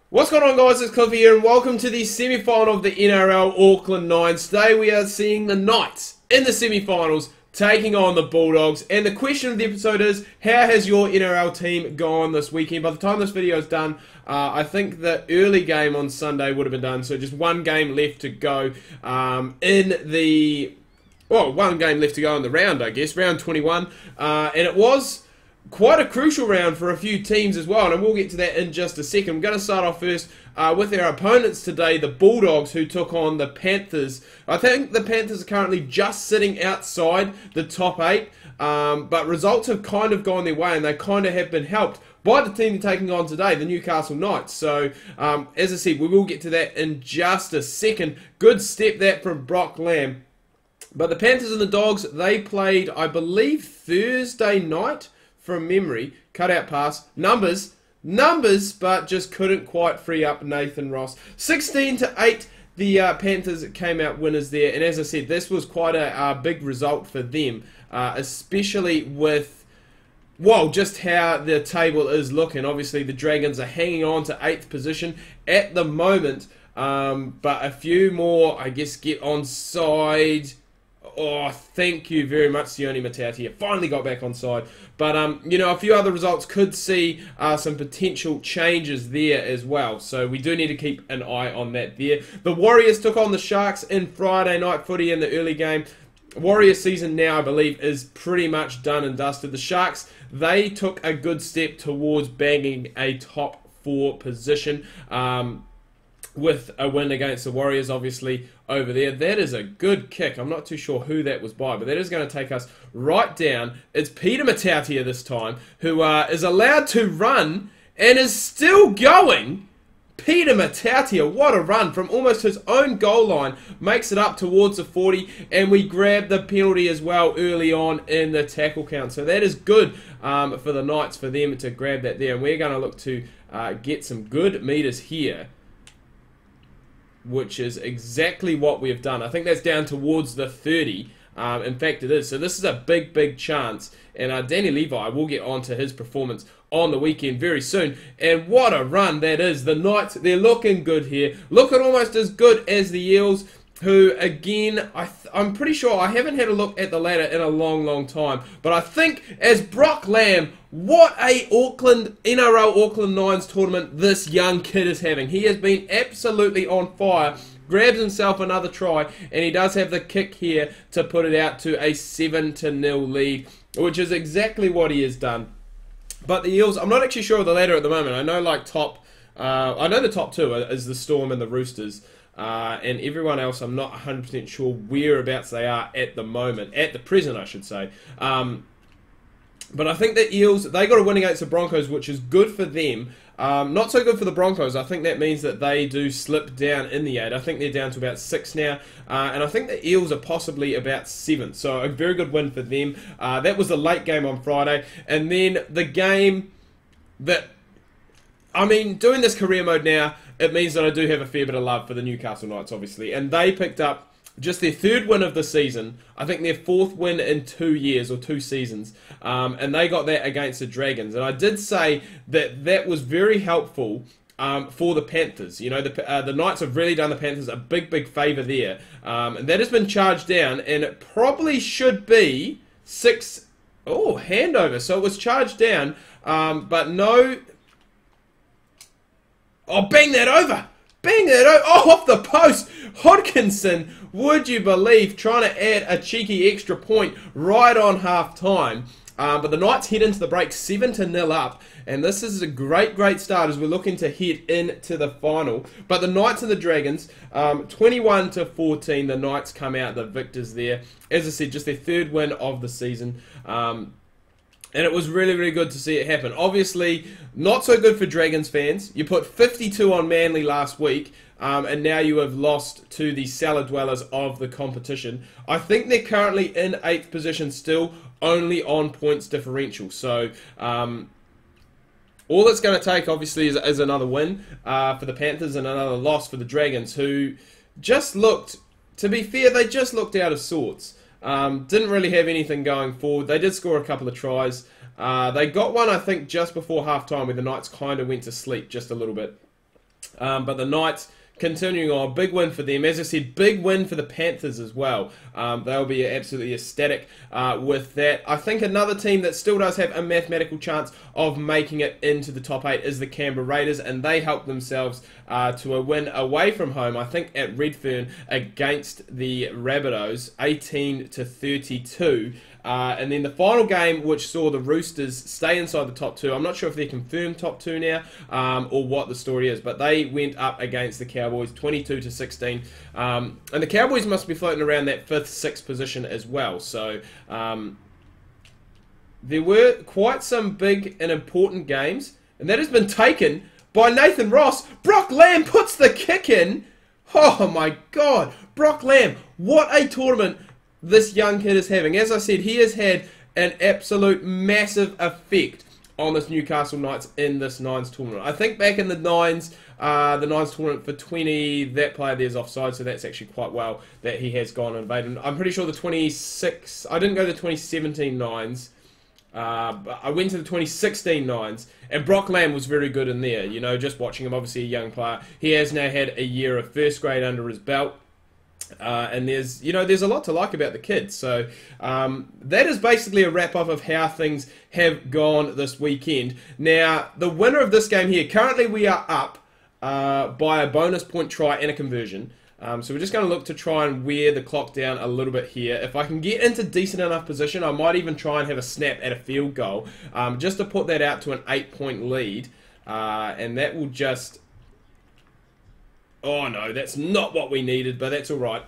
What's going on, guys? It's Cliffy here and welcome to the semi-final of the NRL Auckland Nines. Today we are seeing the Knights in the semi-finals taking on the Bulldogs, and the question of the episode is, how has your NRL team gone this weekend? By the time this video is done, I think the early game on Sunday would have been done, so just one game left to go one game left to go in the round, I guess, round 21, and it was quite a crucial round for a few teams as well, and we'll get to that in just a second. I'm going to start off first with our opponents today, the Bulldogs, who took on the Panthers. I think the Panthers are currently just sitting outside the top 8, but results have kind of gone their way, and they kind of have been helped by the team they're taking on today, the Newcastle Knights. So, as I said, we will get to that in just a second. Good step that from Brock Lamb. But the Panthers and the Dogs, they played, I believe, Thursday night, from memory. Cutout pass. Numbers, but just couldn't quite free up Nathan Ross. 16-8, the Panthers came out winners there. And as I said, this was quite a big result for them, especially with, well, just how the table is looking. Obviously, the Dragons are hanging on to 8th position at the moment. But a few more, I guess, get on side. Oh, thank you very much, Sione Matautia. Finally got back on side. But, you know, a few other results could see some potential changes there as well. So we do need to keep an eye on that there. The Warriors took on the Sharks in Friday night footy in the early game. Warriors season now, I believe, is pretty much done and dusted. The Sharks, they took a good step towards bagging a top 4 position. With a win against the Warriors, obviously, over there. That is a good kick. I'm not too sure who that was by, but that is going to take us right down. It's Peter Matautia this time, who is allowed to run and is still going. Peter Matautia, what a run from almost his own goal line. Makes it up towards the 40, and we grab the penalty as well early on in the tackle count. So that is good for the Knights, for them to grab that there. And we're going to look to get some good meters here, which is exactly what we've done. I think that's down towards the 30. In fact, it is. So this is a big, big chance. And Danny Levi, will get on to his performance on the weekend very soon. And what a run that is. The Knights, they're looking good here. Looking almost as good as the Eels, who, again, I'm pretty sure, I haven't had a look at the ladder in a long, long time. But I think, as Brock Lamb, what a NRL Auckland Nines tournament this young kid is having. He has been absolutely on fire. Grabs himself another try, and he does have the kick here to put it out to a 7-0 lead, which is exactly what he has done. But the Eels, I'm not actually sure of the ladder at the moment. I know I know the top 2 is the Storm and the Roosters. And everyone else, I'm not 100% sure whereabouts they are at the moment. At the present, I should say. But I think the Eels, they got a win against the Broncos, which is good for them. Not so good for the Broncos. I think that means that they do slip down in the 8. I think they're down to about 6 now. And I think the Eels are possibly about 7th. So a very good win for them. That was the late game on Friday. And then the game that, I mean, doing this career mode now, it means that I do have a fair bit of love for the Newcastle Knights, obviously. And they picked up just their 3rd win of the season. I think their 4th win in 2 years or 2 seasons. And they got that against the Dragons. And I did say that that was very helpful for the Panthers. You know, the Knights have really done the Panthers a big, big favour there. And that has been charged down. And it probably should be 6... Oh, handover. So it was charged down. But no... Oh, bang that over! Bang that over! Oh, off the post! Hodkinson, would you believe, trying to add a cheeky extra point right on half-time. But the Knights head into the break 7-0 up. And this is a great, great start as we're looking to head into the final. But the Knights and the Dragons, 21-14, the Knights come out the victors there. As I said, just their 3rd win of the season. And it was really, really good to see it happen. Obviously, not so good for Dragons fans. You put 52 on Manly last week, and now you have lost to the cellar dwellers of the competition. I think they're currently in 8th position still, only on points differential. So, all it's going to take, obviously, is another win for the Panthers and another loss for the Dragons, who just looked, to be fair, they just looked out of sorts. Didn't really have anything going forward. They did score a couple of tries. They got one, I think, just before half-time where the Knights kind of went to sleep just a little bit. But the Knights continuing on, big win for them. As I said, big win for the Panthers as well. They'll be absolutely ecstatic with that. I think another team that still does have a mathematical chance of making it into the top 8 is the Canberra Raiders, and they helped themselves to a win away from home, I think at Redfern, against the Rabbitohs, 18-32. And then the final game, which saw the Roosters stay inside the top 2. I'm not sure if they're confirmed top 2 now or what the story is, but they went up against the Cowboys 22-16. And the Cowboys must be floating around that 5th, 6th position as well. So there were quite some big and important games, and that has been taken by Nathan Ross. Brock Lamb puts the kick in. Oh my God, Brock Lamb, what a tournament this young kid is having. As I said, he has had an absolute massive effect on this Newcastle Knights in this Nines tournament. I think back in the Nines tournament for 20, that player there's offside, so that's actually quite well that he has gone and invaded. I'm pretty sure the 26, I didn't go to the 2017 Nines, but I went to the 2016 Nines, and Brock Lamb was very good in there. You know, just watching him, obviously a young player. He has now had a year of first grade under his belt. And there's a lot to like about the kid. So that is basically a wrap-up of how things have gone this weekend. Now, the winner of this game here, currently we are up by a bonus point try and a conversion. So we're just going to look to try and wear the clock down a little bit here. If I can get into decent enough position, I might even try and have a snap at a field goal, just to put that out to an 8-point lead. And that will just... Oh no, that's not what we needed, but that's alright.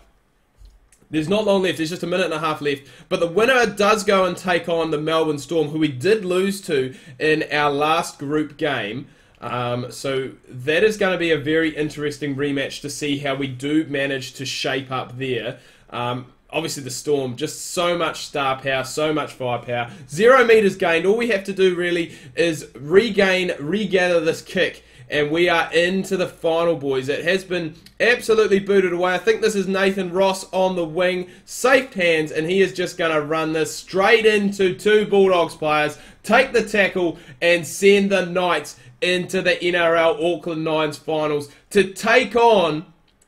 There's not long left, there's just a minute and a half left. But the winner does go and take on the Melbourne Storm, who we did lose to in our last group game. So that is going to be a very interesting rematch to see how we do manage to shape up there. Obviously the Storm, just so much star power, so much firepower. 0 meters gained. All we have to do really is regather this kick. And we are into the final, boys. It has been absolutely booted away. I think this is Nathan Ross on the wing. Safe hands, and he is just going to run this straight into 2 Bulldogs players, take the tackle, and send the Knights into the NRL Auckland Nines finals to take on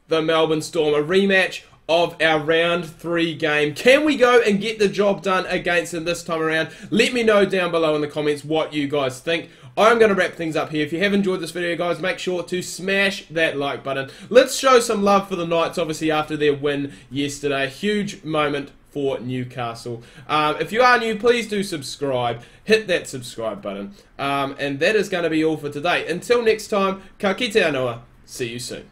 the Melbourne Storm. A rematch of our round 3 game. Can we go and get the job done against them this time around? Let me know down below in the comments what you guys think. I'm going to wrap things up here. If you have enjoyed this video, guys, make sure to smash that like button. Let's show some love for the Knights, obviously, after their win yesterday. Huge moment for Newcastle. If you are new, please do subscribe. Hit that subscribe button. And that is going to be all for today. Until next time, ka kite anō. See you soon.